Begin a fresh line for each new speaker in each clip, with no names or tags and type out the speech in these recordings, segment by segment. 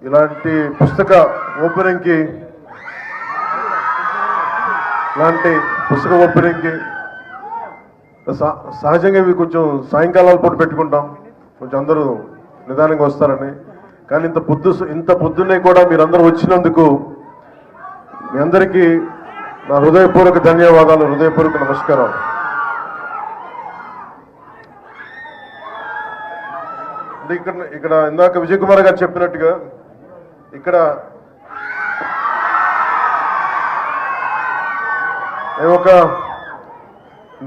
ఇలాంటి పుస్తక ఓపెనింగ్కి సహజంగా ఇవి కొంచెం సాయంకాలాల పూట పెట్టుకుంటాం, కొంచెం అందరూ నిదానంగా వస్తారని. కానీ ఇంత పొద్దున్నే కూడా మీరందరూ వచ్చినందుకు మీ అందరికీ నా హృదయపూర్వక ధన్యవాదాలు, హృదయపూర్వక నమస్కారం. అంటే ఇక్కడ ఇందాక విజయ్ కుమార్ గారు చెప్పినట్టుగా ఇక్కడ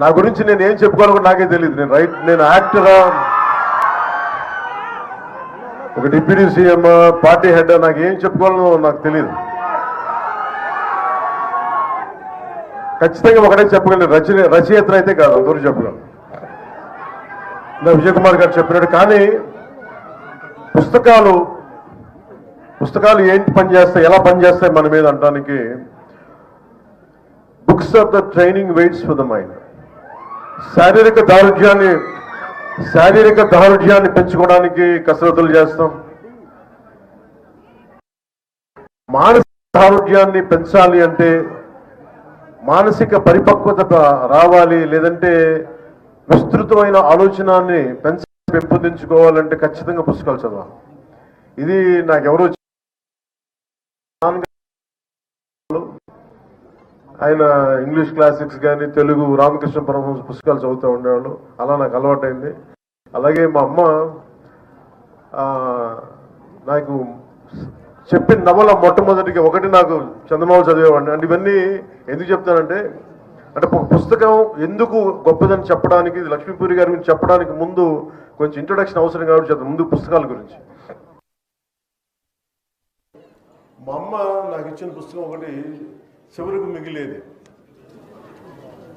నా గురించి నేను ఏం చెప్పుకోవాలో నాకే తెలియదు. నేను యాక్టరా, ఒక డిప్యూటీ సీఎం, పార్టీ హెడ్, నాకు ఏం చెప్పుకోవాలో నాకు తెలియదు. ఖచ్చితంగా ఒకటే చెప్పగలను, రచయితను అయితే కాదు, అందరూ చెప్పగలను విజయ్ కుమార్ గారు చెప్పినట్టు. కానీ పుస్తకాలు ఏంటి పనిచేస్తాయి, ఎలా పనిచేస్తాయి మన మీద అంటానికి, books are the training weights for the mind. శారీరక దారుఢ్యాన్ని పెంచుకోవడానికి కసరత్తులు చేస్తాం. మానసిక దారుఢ్యాన్ని పెంచాలి అంటే, మానసిక పరిపక్వత రావాలి, లేదంటే విస్తృతమైన ఆలోచనాన్ని పెంపొందించుకోవాలంటే ఖచ్చితంగా పుస్తకాలు చదవాలి. ఇది నాకెవరో ఆయన ఇంగ్లీష్ క్లాసిక్స్ కానీ తెలుగు రామకృష్ణ పరమహంస పుస్తకాలు చదువుతూ ఉండేవాళ్ళు, అలా నాకు అలవాటైంది. అలాగే మా అమ్మ నాకు చెప్పిన నవల మొట్టమొదటిగా ఒకటి నాకు చందమామ చదివేవాడిని. అంటే ఇవన్నీ ఎందుకు చెప్తానంటే, అంటే పుస్తకం ఎందుకు గొప్పదని చెప్పడానికి, లక్ష్మీపూరి గారి గురించి చెప్పడానికి ముందు కొంచెం ఇంట్రొడక్షన్ అవసరం కాబట్టి చెప్తాను. ముందు పుస్తకాల గురించి. మా అమ్మ నాకు ఇచ్చిన పుస్తకం ఒకటి చివరికి మిగిలేది,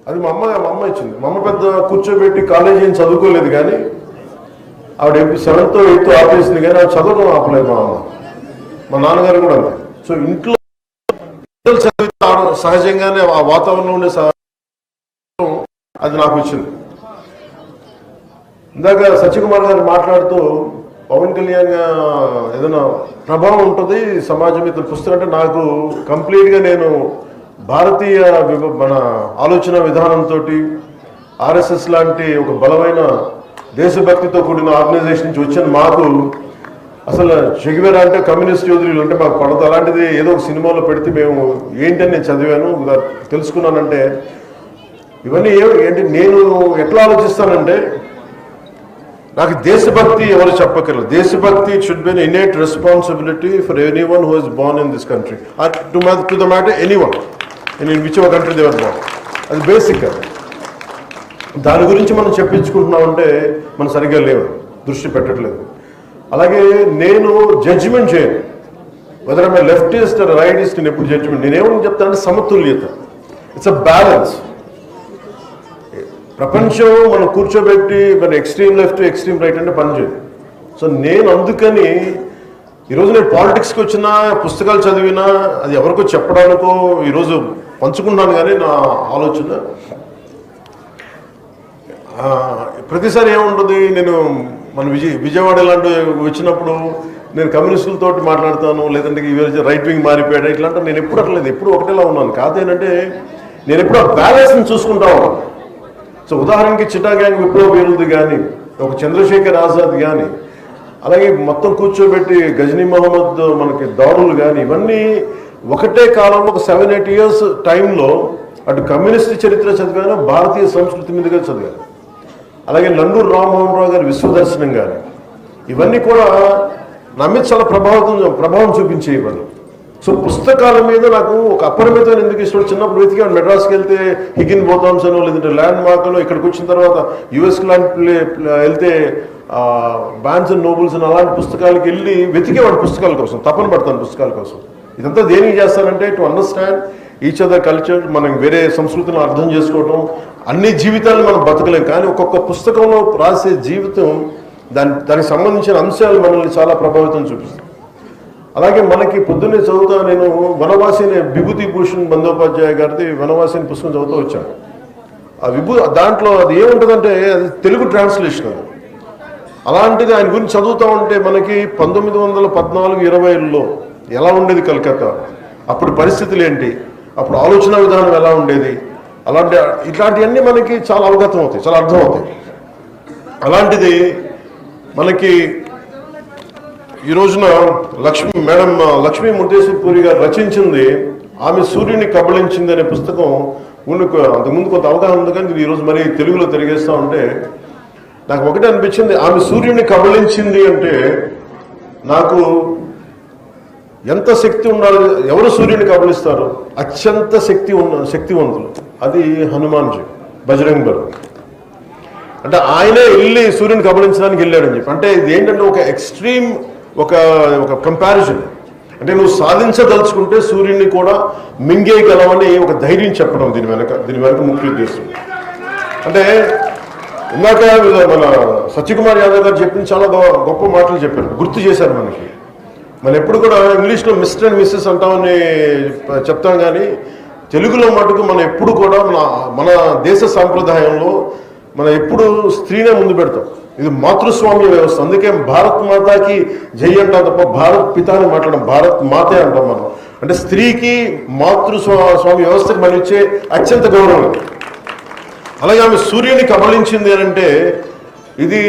అది మా అమ్మ ఇచ్చింది. మా అమ్మ పెద్ద కూర్చోబెట్టి కాలేజీ ఏం చదువుకోలేదు, కానీ ఆవిడ 7th 8th ఆపేసింది, కానీ ఆవిడ చదవడం ఆపలేదు మా అమ్మ. మా నాన్నగారు కూడా అంతే. సో ఇంట్లో చదివితే సహజంగానే ఆ వాతావరణంలో ఉండే అది నాకు ఇచ్చింది. ఇందాక సత్యకుమార్ గారు మాట్లాడుతూ పవన్ కళ్యాణ్ ఏదైనా ప్రభావం ఉంటుంది సమాజం ఇతర పుస్తకం అంటే, నాకు కంప్లీట్గా నేను భారతీయ మన ఆలోచన విధానంతో ఆర్ఎస్ఎస్ లాంటి ఒక బలమైన దేశభక్తితో కూడిన ఆర్గనైజేషన్ నుంచి వచ్చిన మాకు అసలు చెగివేరా అంటే కమ్యూనిస్ట్ చౌదరీలు అంటే మాకు పడదు. అలాంటిది ఏదో ఒక సినిమాలో పెడితే మేము ఏంటని నేను చదివాను, తెలుసుకున్నానంటే ఇవన్నీ ఏంటి నేను ఎట్లా ఆలోచిస్తానంటే, నాకు దేశభక్తి ఎవరు చెప్పక్కర్లేదు. దేశభక్తి should be innate responsibility for anyone who is Born in this country, to the matter anyone in which ever country they were born. అది బేసిక్. దాని గురించి మనం చెప్పించుకుంటున్నామంటే మనం సరిగ్గా లేవు, దృష్టి పెట్టట్లేదు. అలాగే నేను జడ్జిమెంట్ చేయను, whether I leftist or rightist. నేను ఎప్పుడు జడ్జిమెంట్, నేనేమని చెప్తానంటే సమతుల్యత, ఇట్స్ అ బ్యాలెన్స్. ప్రపంచం మనం కూర్చోబెట్టి మన ఎక్స్ట్రీమ్ లెఫ్ట్ ఎక్స్ట్రీమ్ రైట్ అంటే పనిచేయదు. సో నేను అందుకని ఈరోజు నేను పాలిటిక్స్కి వచ్చినా, పుస్తకాలు చదివినా, అది ఎవరికో చెప్పడానికో ఈరోజు పంచుకుంటాను. కానీ నా ఆలోచన ప్రతిసారి ఏముంటుంది, నేను మన విజయవాడ ఇలాంటి వచ్చినప్పుడు నేను కమ్యూనిస్టులతో మాట్లాడతాను, లేదంటే రైట్ వింగ్ మారిపోయాడు ఇట్లాంటి నేను ఎప్పుడు అట్లేదు, ఎప్పుడు ఒకటేలా ఉన్నాను. కాదేంటంటే నేను ఎప్పుడు ఆ బ్యాలెన్స్ని చూసుకుంటా ఉన్నాను. సో ఉదాహరణకి చిట్టా గ్యాంగ్ విప్లవ వీరులది కానీ, ఒక చంద్రశేఖర్ ఆజాద్ కానీ, అలాగే మొత్తం కూర్చోబెట్టి గజనీ మహమ్మద్ మనకి దాడులు కానీ, ఇవన్నీ ఒకటే కాలంలో ఒక 7-8 years టైంలో అటు కమ్యూనిస్ట్ చరిత్ర చదివాను, భారతీయ సంస్కృతి మీదుగా చదివాను. అలాగే నండూరు రామ్మోహన్ రావు గారి విశ్వదర్శనం కానీ, ఇవన్నీ కూడా నా మీద చాలా ప్రభావం చూపించే ఇవన్నీ. సో పుస్తకాల మీద నాకు ఒక అపరిమితమైన ఎందుకు ఇష్టం. చిన్నప్పుడు వెతికాను, మెడ్రాస్కి వెళ్తే హిగిన్ బోథామ్స్ అనో, లేదంటే ల్యాండ్ మార్క్లో, ఇక్కడికి వచ్చిన తర్వాత యుఎస్కి లాంటి వెళ్తే బాన్స్ అండ్ నోబుల్స్ అని అలాంటి పుస్తకాలకి వెళ్ళి వెతికేవాడు పుస్తకాల కోసం, తపన పడతాను పుస్తకాల కోసం. ఇదంతా దేనికి చేస్తానంటే to understand each other culture, మనం వేరే సంస్కృతిని అర్థం చేసుకోవడం. అన్ని జీవితాలను మనం బతకలేం, కానీ ఒక్కొక్క పుస్తకంలో రాసే జీవితం దానికి సంబంధించిన అంశాలు మనల్ని చాలా ప్రభావితం చూపిస్తాయి. అలాగే మనకి పొద్దున్నే చదువుతా నేను వనవాసి అనే విభూతి భూషణ్ బందోపాధ్యాయ గారిది వనవాసి అని పుస్తకం చదువుతూ వచ్చాను. ఆ దాంట్లో అది ఏముంటుందంటే, అది తెలుగు ట్రాన్స్లేషన్. అది అలాంటిది ఆయన గురించి చదువుతూ ఉంటే మనకి 1914-20లో ఎలా ఉండేది కలకత్తా, అప్పుడు పరిస్థితులు ఏంటి, అప్పుడు ఆలోచన విధానం ఎలా ఉండేది, ఇట్లాంటివన్నీ మనకి చాలా అవగతం అవుతాయి, చాలా అర్థమవుతాయి. అలాంటిది మనకి ఈ రోజున మేడం లక్ష్మీ ముర్దేశ్వర్ గారు రచించింది ఆమె సూర్యుని కబళించింది అనే పుస్తకం అంతకుముందు కొంత అవగాహన ఉంది, కానీ ఈరోజు మరి తెలుగులో తిరిగేస్తూ ఉంటే నాకు ఒకటే అనిపించింది, ఆమె సూర్యుని కబళించింది అంటే నాకు ఎంత శక్తి ఉండాలి. ఎవరు సూర్యుని కబళిస్తారు? అత్యంత శక్తివంతులు, అది హనుమాన్జీ, బజరంగ్ బలి. అంటే ఆయనే వెళ్ళి సూర్యుని కబళించడానికి వెళ్ళాడని చెప్పి, అంటే ఇది ఏంటంటే ఒక ఎక్స్ట్రీమ్ ఒక కంపారిజన్. అంటే నువ్వు సాధించదలుచుకుంటే సూర్యుని కూడా మింగేయగలవని ఒక ధైర్యం చెప్పడం దీని వెనక ముఖ్య ఉద్దేశం. అంటే ఇందాక మన సత్యకుమార్ యాదవ్ గారు చెప్పిన చాలా గొప్ప మాటలు చెప్పారు, గుర్తు చేశారు మనకి. మనం ఎప్పుడు కూడా ఇంగ్లీష్లో మిస్టర్ అండ్ మిస్సెస్ అంటామని చెప్తాం, కానీ తెలుగులో మటుకు మనం ఎప్పుడు కూడా మన దేశ సాంప్రదాయంలో మనం ఎప్పుడు స్త్రీనే ముందు పెడతాం. ఇది మాతృస్వామ్య వ్యవస్థ, అందుకే భారత్ మాతాకి జై అంటాం తప్ప భారత్ పితాని మాట్లాడడం, భారత్ మాతే అంటాం మనం. అంటే స్త్రీకి మాతృస్వామ్య వ్యవస్థకి మనం ఇచ్చే అత్యంత గౌరవం. అలాగే ఆమె సూర్యుని కబళించింది అని అంటే ఇది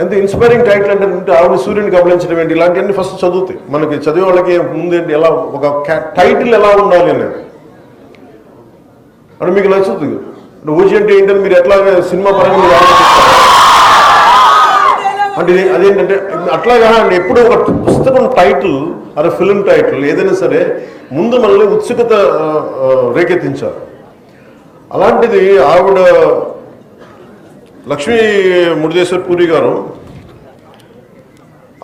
ఎంత ఇన్స్పైరింగ్ టైటిల్ అంటే ఆవిడ సూర్యుని కబళించడం ఏంటి, ఇలాంటివన్నీ ఫస్ట్ చదువుతాయి. మనకి చదివే వాళ్ళకి ముందేంటి ఎలా ఒక టైటిల్ ఎలా ఉండాలి అనేది అంటే మీకు నచ్చుతుంది. ఓజీ అంటే ఏంటని మీరు ఎట్లాగా సినిమా పరంగా మీరు అంటే అదేంటంటే అట్లాగా ఎప్పుడు ఒక పుస్తకం టైటిల్ అదే ఫిల్మ్ టైటిల్ ఏదైనా సరే ముందు మనల్ని ఉత్సుకత రేకెత్తించారు. అలాంటిది ఆవిడ లక్ష్మీ ముర్దేశ్వర్ పూరి గారు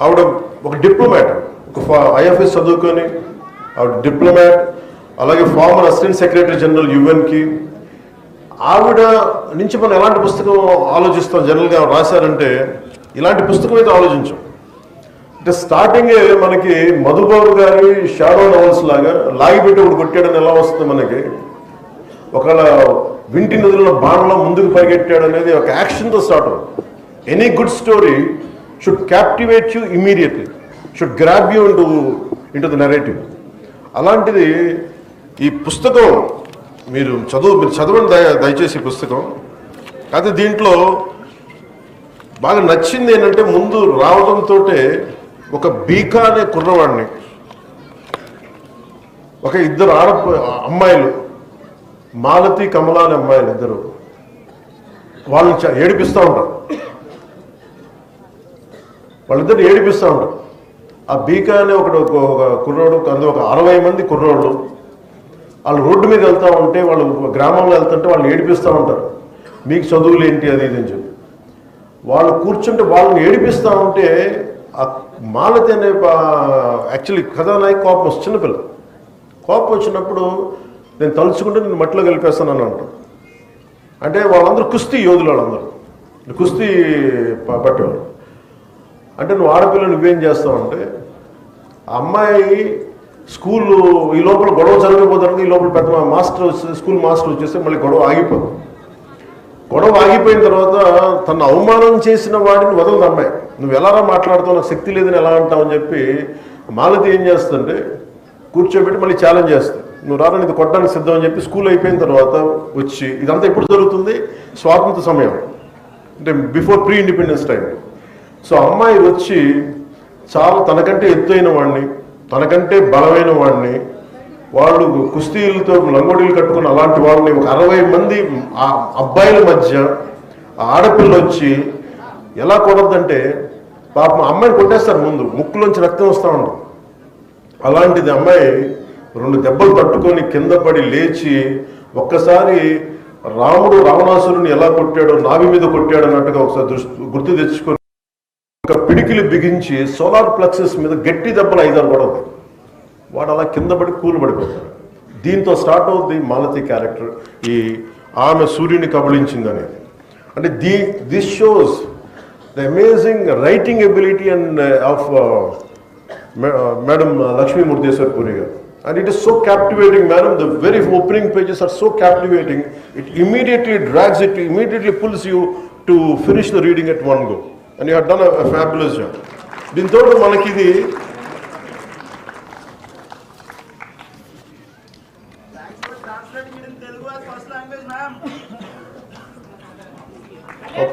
ఆవిడ ఒక డిప్లొమాట్, ఒక ఐఎఫ్ఎస్ చదువుకొని ఆవిడ డిప్లొమాట్, అలాగే ఫార్మర్ అసిస్టెంట్ సెక్రటరీ జనరల్ యుఎన్కి. ఆవిడ నుంచి మనం ఎలాంటి పుస్తకం ఆలోచిస్తాం జనరల్గా రాశారంటే ఇలాంటి పుస్తకం అయితే ఆలోచించాం. అంటే స్టార్టింగే మనకి మధుబాబు గారి షాడో నవల్స్ లాగా లాగిపెట్టి ఒకటి కొట్టాడని ఎలా వస్తుంది మనకి, ఒకవేళ వింటి నదుల బాణంలో ముందుకు పరిగెట్టాడు అనేది ఒక యాక్షన్తో స్టార్ట్ అవుతుంది. Any good story should captivate you immediately, should grab you into the narrative. అలాంటిది ఈ పుస్తకం మీరు చదవండి దయచేసి ఈ పుస్తకం. అయితే దీంట్లో బాగా నచ్చింది ఏంటంటే ముందు రావడంతో ఒక బీకా అనే కుర్రవాడిని, ఒక ఇద్దరు అమ్మాయిలు, మాలతి కమల అనే అమ్మాయిలు ఇద్దరు, వాళ్ళని ఏడిపిస్తూ ఉంటారు. వాళ్ళిద్దరు ఏడిపిస్తూ ఉంటారు. ఆ బీకా అనే ఒక కుర్రోడు, అందులో ఒక 60 మంది కుర్రోళ్ళు, వాళ్ళు రోడ్డు మీద వెళ్తూ ఉంటే, వాళ్ళు గ్రామంలో వెళ్తుంటే వాళ్ళు ఏడిపిస్తూ ఉంటారు, మీకు చదువులు ఏంటి అది ఇది అని చెప్పి. వాళ్ళు కూర్చుంటే వాళ్ళని ఏడిపిస్తూ ఉంటే ఆ మాలతి అనే యాక్చువల్లీ కథానాయకు కోపం వస్తుంది, చిన్నపిల్ల కోపం వచ్చినప్పుడు నేను తలుచుకుంటే నేను మట్టిలో కలిపేస్తానని అంటాను. అంటే వాళ్ళందరూ కుస్తీ యోధులు, వాళ్ళందరూ కుస్తీ పట్టేవాళ్ళు. అంటే నువ్వు ఆడపిల్ల నువ్వేం చేస్తావంటే, ఆ అమ్మాయి స్కూల్ ఈ లోపల గొడవ జరగబోతుంది, ఈ లోపల పెద్ద స్కూల్ మాస్టర్ వచ్చేస్తే మళ్ళీ గొడవ ఆగిపోదు. గొడవ ఆగిపోయిన తర్వాత తన అవమానం చేసిన వాడిని వదలదు అమ్మాయి. నువ్వు ఎలారా మాట్లాడుతావు, నాకు శక్తి లేదని ఎలా అంటావు అని చెప్పి మాలతి ఏం చేస్తుందంటే కూర్చోబెట్టి మళ్ళీ ఛాలెంజ్ చేస్తుంది, నువ్వు రారా ఇది కొట్టడానికి సిద్ధం అని చెప్పి. స్కూల్ అయిపోయిన తర్వాత వచ్చి, ఇదంతా ఎప్పుడు జరుగుతుంది, స్వాతంత్ర సమయం అంటే before pre independence time. So అమ్మాయి వచ్చి చాలా తనకంటే ఎత్తైన వాడిని, తనకంటే బలమైన వాడిని, వాళ్ళు కుస్తీలతో లంగోడీలు కట్టుకుని అలాంటి వాళ్ళని ఒక 60 మంది అబ్బాయిల మధ్య ఆడపిల్ల వచ్చి ఎలా కొడద్దంటే పాపం అమ్మాయిని కొట్టేస్తారు, ముందు ముక్కులోంచి రక్తం వస్తూ ఉంటుంది. అలాంటిది అమ్మాయి 2 దెబ్బలు తట్టుకొని కింద పడి లేచి ఒక్కసారి రాముడు రావణాసురుని ఎలా కొట్టాడో నాభి మీద కొట్టాడు అన్నట్టుగా ఒకసారి గుర్తు తెచ్చుకొని ఒక పిడికిలు బిగించి సోలార్ ప్లెక్సెస్ మీద గట్టి దెబ్బలు 5-6 కొడదు. వాడు అలా కింద పడి కూలు పడిపోతాడు. దీంతో స్టార్ట్ అవుతుంది మాలతి క్యారెక్టర్, ఈ ఆమె సూర్యుని కబళించింది అనేది. అంటే this shows the amazing writing ability and of madam Lakshmi Murdeshwar Puri garu. And it is so captivating, madam. The very opening pages are so captivating. It immediately drags it, immediately pulls you to finish the reading at one go. And you have done a fabulous job. దీంతో మనకి ఇది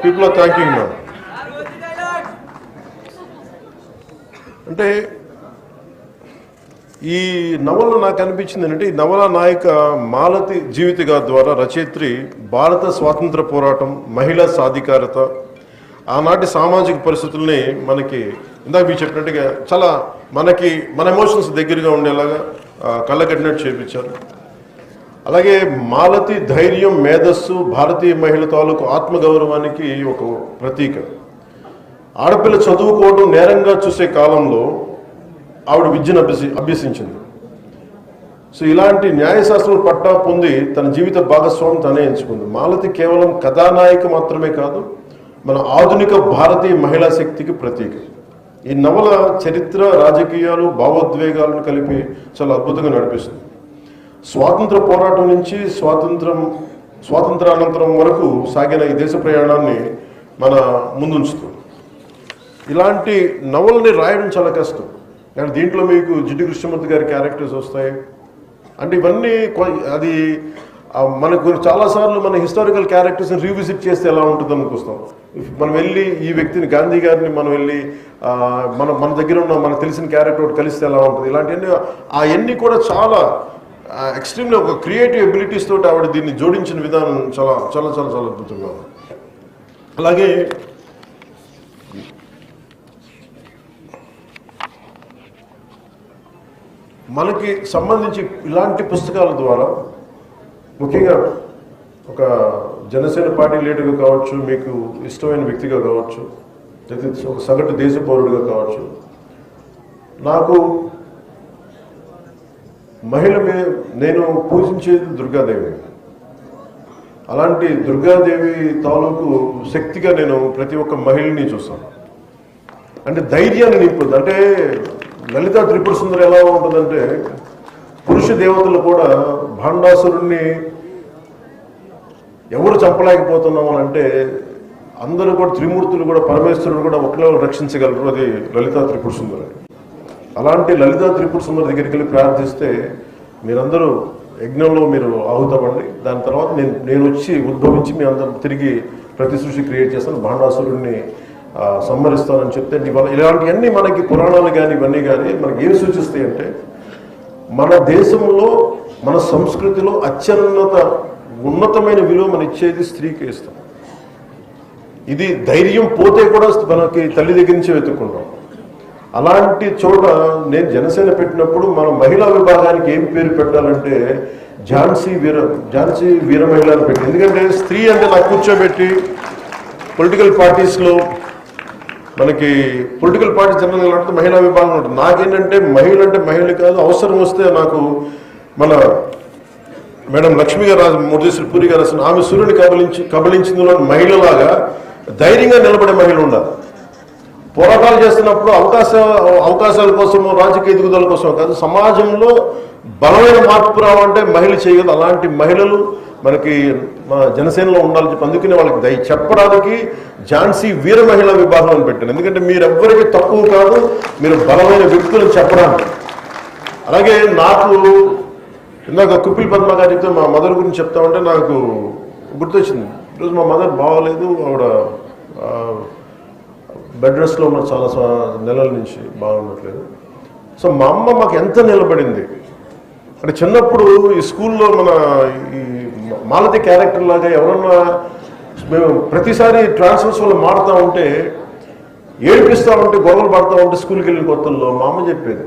people are thanking ma'am. అంటే ఈ నవల నాకు అనిపించింది ఏంటంటే, ఈ నవల నాయిక మాలతి జీవిత గారి ద్వారా రచయిత్రి భారత స్వాతంత్ర పోరాటం, మహిళా సాధికారత, ఆనాటి సామాజిక పరిస్థితుల్ని మనకి ఇందాక మీరు చెప్పినట్టుగా చాలా మనకి మన ఎమోషన్స్ దగ్గరగా ఉండేలాగా కళ్ళకట్టినట్టు చేపించారు. అలాగే మాలతి ధైర్యం, మేధస్సు, భారతీయ మహిళ తాలూకు ఆత్మగౌరవానికి ఒక ప్రతీక. ఆడపిల్ల చదువుకోవడం నేరంగా చూసే కాలంలో ఆవిడ విద్యను అభ్యసించింది. సో ఇలాంటి న్యాయశాస్త్రం పట్టా పొంది తన జీవిత భాగస్వామి తనే ఎంచుకుంది. మాలతి కేవలం కథానాయిక మాత్రమే కాదు, మన ఆధునిక భారతీయ మహిళా శక్తికి ప్రతీక. ఈ నవల చరిత్ర, రాజకీయాలు, భావోద్వేగాలను కలిపి చాలా అద్భుతంగా నడిపిస్తుంది. స్వాతంత్ర పోరాటం నుంచి స్వాతంత్రానంతరం వరకు సాగిన ఈ దేశ ప్రయాణాన్ని మన ముందుంచుతుంది. ఇలాంటి నవలని రాయడం చాలా కష్టం. కానీ దీంట్లో మీకు జిడ్డు కృష్ణమూర్తి గారి క్యారెక్టర్స్ వస్తాయి. అంటే ఇవన్నీ అది మనకు చాలాసార్లు మన హిస్టారికల్ క్యారెక్టర్స్ని రీవిజిట్ చేస్తే ఎలా ఉంటుంది అనుకొస్తాం. మనం వెళ్ళి ఈ వ్యక్తిని, గాంధీ గారిని మనం వెళ్ళి మన దగ్గర ఉన్న మనకు తెలిసిన క్యారెక్టర్ ఒకటి కలిస్తే ఎలా ఉంటుంది, ఇలాంటివన్నీ అవన్నీ కూడా చాలా ఎక్స్ట్రీమ్లీ ఒక క్రియేటివ్ ఎబిలిటీస్ తోటి ఆవిడ దీన్ని జోడించిన విధానం చాలా చాలా చాలా చాలా అద్భుతంగా ఉంది. అలాగే మనకి సంబంధించి ఇలాంటి పుస్తకాల ద్వారా ముఖ్యంగా ఒక జనసేన పార్టీ లీడర్గా కావచ్చు, మీకు ఇష్టమైన వ్యక్తిగా కావచ్చు, లేదా ఒక సగటు దేశ పౌరుడిగా కావచ్చు, నాకు మహిళ నేను పూజించేది దుర్గాదేవి. అలాంటి దుర్గాదేవి తాలూకు శక్తిగా నేను ప్రతి ఒక్క మహిళని చూస్తాను. అంటే ధైర్యాన్ని నింపుతుంది. అంటే లలితా త్రిపుర సుందరి ఎలా ఉంటుందంటే, పురుష దేవతలు కూడా భాండాసురుణ్ణి ఎవరు చంపలేకపోతున్నాము అంటే అందరూ కూడా త్రిమూర్తులు కూడా పరమేశ్వరుడు కూడా ఒకలో రక్షించగలరు. అది లలితా త్రిపుర సుందరి. అలాంటి లలితా త్రిపుర సుందరి దగ్గరికి వెళ్ళి ప్రార్థిస్తే మీరందరూ యజ్ఞంలో మీరు ఆహుతపండి, దాని తర్వాత నేను వచ్చి ఉద్భవించి మీ అందరూ తిరిగి ప్రతి సృష్టి క్రియేట్ చేస్తాను, భాండాసురుడిని సంహరిస్తానని చెప్తే ఇలాంటివన్నీ మనకి పురాణాలు కానీ ఇవన్నీ కానీ మనకి ఏం సూచిస్తాయి అంటే, మన దేశంలో మన సంస్కృతిలో ఉన్నతమైన విలువ మనం ఇచ్చేది స్త్రీకి ఇస్తాం. ఇది ధైర్యం పోతే కూడా మనకి తల్లి దగ్గర నుంచి వెతుక్కుంటాం. అలాంటి చోట నేను జనసేన పెట్టినప్పుడు మన మహిళా విభాగానికి ఏం పేరు పెట్టాలంటే ఝాన్సీ వీర మహిళ అని పెట్టి. ఎందుకంటే స్త్రీ అంటే నాకు కూర్చోబెట్టి పొలిటికల్ పార్టీస్లో మనకి పొలిటికల్ పార్టీ జనరల్ అంటే మహిళా విభాగం ఉంటుంది. నాకేంటంటే మహిళ అంటే మహిళ కాదు, అవసరం వస్తే నాకు మన మేడం లక్ష్మి గారు మురళీశ్వరి పూరి గారు అసలు ఆమె సూర్యుని కబలించిందిలో మహిళలాగా ధైర్యంగా నిలబడే మహిళ ఉండాలి. పోరాటాలు చేస్తున్నప్పుడు అవకాశాల కోసమో రాజకీయ ఎదుగుదల కోసమో కాదు, సమాజంలో బలమైన మార్పు రావాలంటే మహిళ చేయగలదు. అలాంటి మహిళలు మనకి మన జనసేనలో ఉండాలని చెప్పి అందుకనే వాళ్ళకి చెప్పడానికి ఝాన్సీ వీర మహిళా విభాగం అని పెట్టాను. ఎందుకంటే మీరెవ్వరికి తక్కువ కాదు, మీరు బలమైన వ్యక్తులను చెప్పడానికి. అలాగే నాకు ఇందాక కుప్పిల్ పద్మ గారు చెప్తే మా మదర్ గురించి చెప్తామంటే నాకు గుర్తొచ్చింది. ఈరోజు మా మదర్ బాగోలేదు, ఆవిడ బెడ్ రెస్ట్లో ఉన్న చాలా నెలల నుంచి బాగుండట్లేదు. సో మా అమ్మ మాకు ఎంత నిలబడింది అంటే, చిన్నప్పుడు ఈ స్కూల్లో మన ఈ మాలతి క్యారెక్టర్ లాగా ఎవరన్నా మేము ప్రతిసారి ట్రాన్స్ఫర్స్ వల్ల మారుతూ ఉంటే, ఏడిపిస్తూ ఉంటే, గొడవలు పడుతూ ఉంటే స్కూల్కి వెళ్ళిన కొత్తల్లో మా అమ్మ చెప్పేది,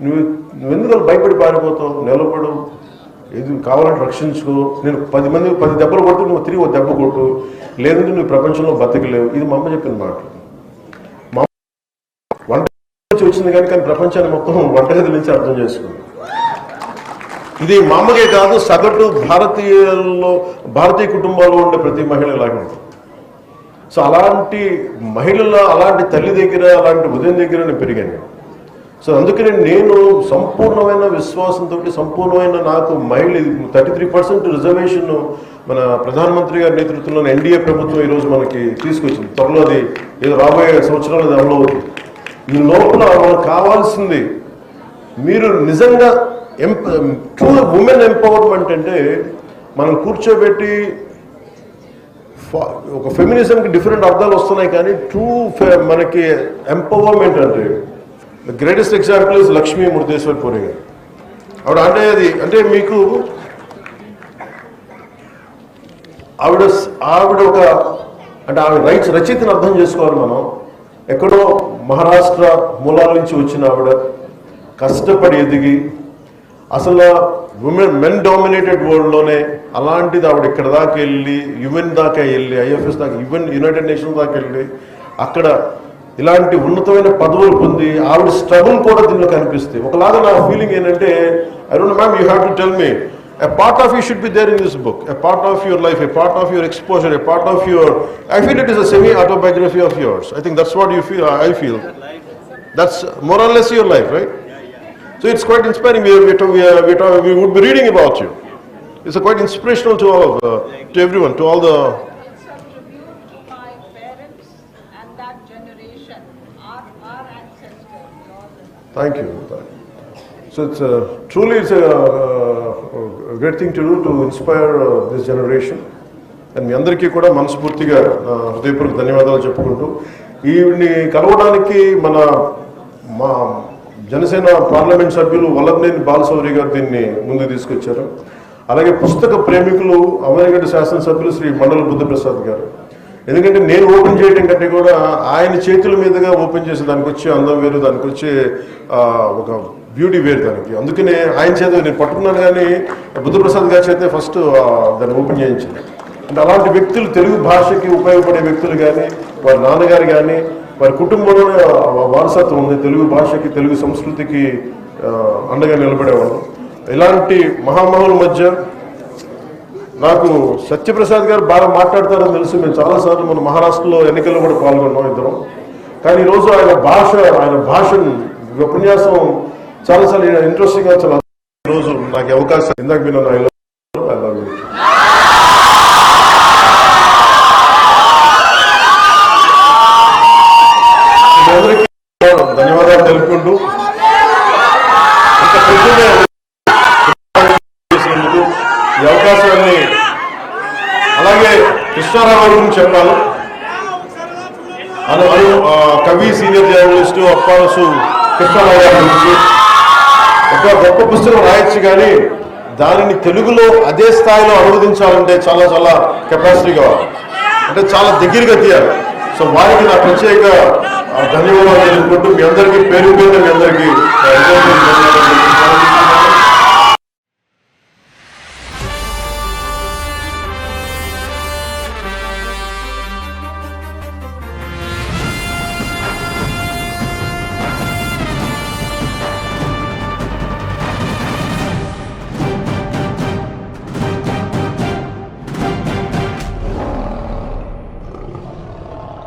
నువ్వు ఎందుకు భయపడి పారిపోతావు, నిలబడు, ఏది కావాలంటే రక్షించుకో, నేను 10 దెబ్బలు కొట్టు, నువ్వు తిరిగి 1 దెబ్బ కొట్టు, లేదంటే నువ్వు ప్రపంచంలో బతకలేవు. ఇది మా అమ్మ చెప్పిన మాట. మా వంట నుంచి వచ్చింది కానీ ప్రపంచాన్ని మొత్తం వంటగది నుంచి అర్థం చేసుకుంది. ఇది మా అమ్మకే కాదు, సగటు భారతీయ కుటుంబాల్లో ఉండే ప్రతి మహిళ ఇలాగే ఉంటుంది. సో అలాంటి అలాంటి తల్లి దగ్గర, అలాంటి ఉదయం దగ్గర నేను పెరిగాను. సో అందుకని నేను సంపూర్ణమైన విశ్వాసంతో, సంపూర్ణమైన నాకు మహిళ 33% రిజర్వేషన్ మన ప్రధానమంత్రి గారి నేతృత్వంలోని ఎన్డీఏ ప్రభుత్వం ఈరోజు మనకి తీసుకొచ్చింది. త్వరలో అది ఏదో రాబోయే సంవత్సరాలు అది అమలు అవుతుంది. ఈ లోపల మనకు కావాల్సింది మీరు నిజంగా ట్రూ ఉమెన్ ఎంపవర్మెంట్ అంటే మనం కూర్చోబెట్టి ఒక ఫెమినిజంకి డిఫరెంట్ అర్థాలు వస్తున్నాయి, కానీ ట్రూ మనకి ఎంపవర్మెంట్ అంటే the greatest example is Lakshmi Murudeshwar puri గారు. ఆవిడ అంటే అది అంటే మీకు ఆవిడ ఒక అంటే ఆవిడ రైట్స్ రచయితను అర్థం చేసుకోవాలి మనం. ఎక్కడో మహారాష్ట్ర మూలాల నుంచి వచ్చిన ఆవిడ కష్టపడి ఎదిగి అసలు మెన్ డామినేటెడ్ వరల్డ్లోనే అలాంటిది ఆవిడ ఇక్కడ దాకా వెళ్ళి యుఎన్ దాకా వెళ్ళి ఐఎఫ్ఎస్ దాకా ఈవెన్ యునైటెడ్ నేషన్స్ దాకా వెళ్ళి అక్కడ ఇలాంటి ఉన్నతమైన పదవులు పొంది ఆవిడ స్ట్రగుల్ కూడా దీనిలో కనిపిస్తాయి. ఒకలాగా నా ఫీలింగ్ ఏంటంటే I don't know ma'am, you have to tell me a part of you should be there in this book, a part of your life, a part of your exposure, a part of your, I feel it is a semi-autobiography of yours. I think that's what you feel, I feel. That's more or less your life, right? So it's quite inspiring. We would be reading about you. It's quite inspirational to all of, to everyone, to all the...
My parents and that generation, our ancestors.
Thank you. So it's truly it's a great thing to do to inspire this generation. And మీ అందరికీ కూడా మనస్ఫూర్తిగా హృదయపూర్వక ధన్యవాదాలు చెప్పుకుంటూ ఈవిడ్ని కలవడానికి మా Janasena parliament సభ్యులు వల్లభనేని బాలశౌరి గారు దీన్ని ముందుకు తీసుకొచ్చారు. అలాగే పుస్తక ప్రేమికులు అమరగడ్డ శాసనసభ్యులు శ్రీ మండల బుద్ధప్రసాద్ గారు. ఎందుకంటే నేను ఓపెన్ చేయడం కంటే కూడా ఆయన చేతుల మీదుగా ఓపెన్ చేసి దానికి వచ్చే అందం వేరు, దానికి వచ్చే ఒక బ్యూటీ వేరు దానికి. అందుకనే ఆయన చేత నేను పట్టుకున్నాను, కానీ బుద్ధప్రసాద్ గారి చేతే ఫస్ట్ దాన్ని ఓపెన్ చేయించాను. అంటే అలాంటి వ్యక్తులు తెలుగు భాషకి ఉపయోగపడే వ్యక్తులు కానీ వారి నాన్నగారు కానీ వారి కుటుంబంలోనే వారసత్వం ఉంది, తెలుగు భాషకి తెలుగు సంస్కృతికి అండగా నిలబడేవాళ్ళు. ఇలాంటి మహామహుల మధ్య నాకు సత్యప్రసాద్ గారు బాగా మాట్లాడతారని తెలుసు. మేము చాలాసార్లు మన మహారాష్ట్రలో ఎన్నికల్లో కూడా పాల్గొన్నాం ఇద్దరం. కానీ ఈరోజు ఆయన భాషను ఉపన్యాసం చాలాసార్లు ఇంట్రెస్టింగ్గా చాలా ఈరోజు నాకు అవకాశం ఇందాక మీరు ఐ లవ్ యూ అందరికీ ధన్యవాదాలు తెలుపుకుంటూ ఈ అవకాశాన్ని అలాగే కృష్ణారావు గురించి చెప్పాలి. కవి సీనియర్ జర్నలిస్టు అప్పాసు కృష్ణారావు గారి గురించి ఒక గొప్ప పుస్తకం రాయొచ్చు, కానీ దానిని తెలుగులో అదే స్థాయిలో అనువదించాలంటే చాలా చాలా కెపాసిటీ కావాలి, అంటే చాలా దగ్గరగా తీయాలి. సో వారికి నా ప్రత్యేక ధన్యవాదాలు తెలుపుకుంటూ మీ అందరికీ పేరు మీ అందరికీ